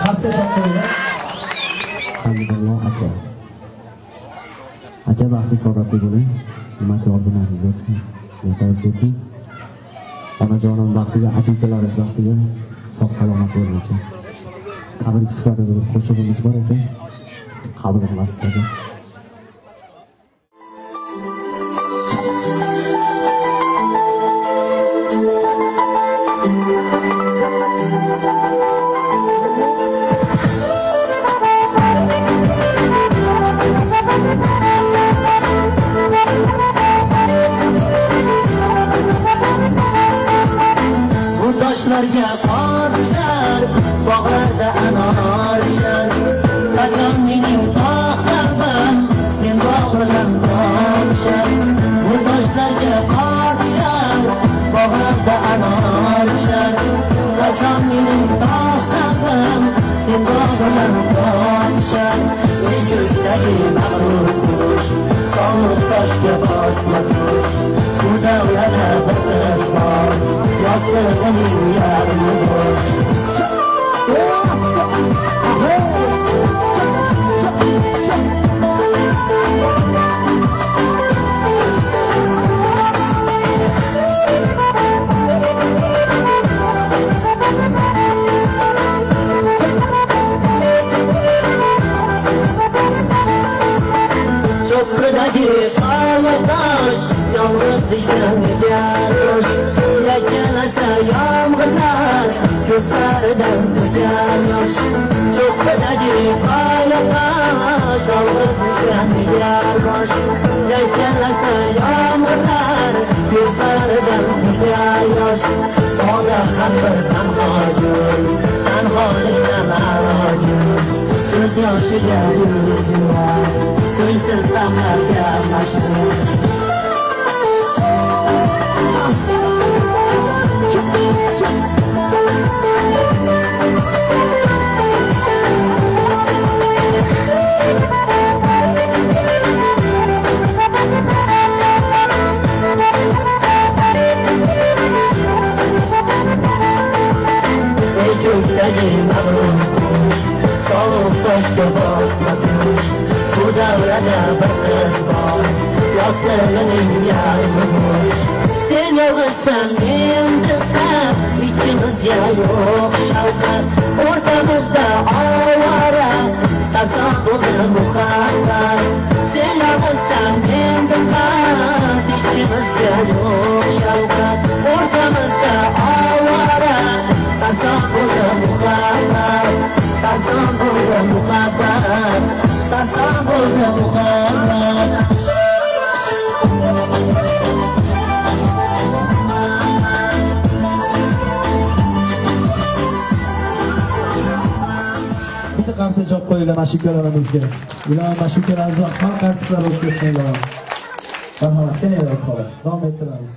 qarsa topqirlar. Alhamdulillah aka. Aka baxtli saodatli bo'ling. Nimaga orzularingiz bo'lsin. Yetasiz eting. Onajonim baxtiga, akakalaringiz baxtiga sog' salomat bo'ling aka. Tabrik sifatida bir qo'shig'imiz bor ekan. Qabul qilasiz aka. Toshlarga qor tushar, bog'larda anor tushar. Qachon mening tog'larim sen bog'larim tushar. Bu toshlarga qor tushar, bog'larda anor tushar. Qachon mening tog'larim sen bog'larim tushar. Ey ko'kdagi mag'rur qush, sovuq toshga bosma tush. Bu davrada bir qiz bor, yostig'ining yarmi bo'sh. Cho'qqidagi sovuq yolg'izlikdan yarosh. Yakkalasa yomg'irlar ko'zlaridan to'kar yosh. Cho'qqidagi sovuq yolg'izlikdan yarosh. Yakkalasa yomg'irlar ko'zlaridan to'kar yosh. Bola ham bir tanho yo'l, tanholikdan arog'im. Ko'z yoshiga yuz yuvar, so'ysiz damlarga mashhur. Ko'kdagi mag'rur qush, sovuq toshga bosma tush. Bu davrada bir qiz bor, yostig'ining yarmi bo'sh. Sen yolg'izsan, men diqqat, ikkimizga yo'q shavqat. O'rtamizda ovora, sarson bo'ldi muhabbat. Sen yolg'izsan, men diqqat, ikkimizga yo'q shavqat. O'rtamizda ovora, sarson bo'ldi muhabbat. Sarson bo'ldi muhabbat. Sarson bo'ldi muhabbat. Bitta qarsa chop qo'yinglar mashukalarimizga. Ular mashukalarimizga xalq artistlari o'tkazsanglar. Marhamat, keling, davom ettiramiz.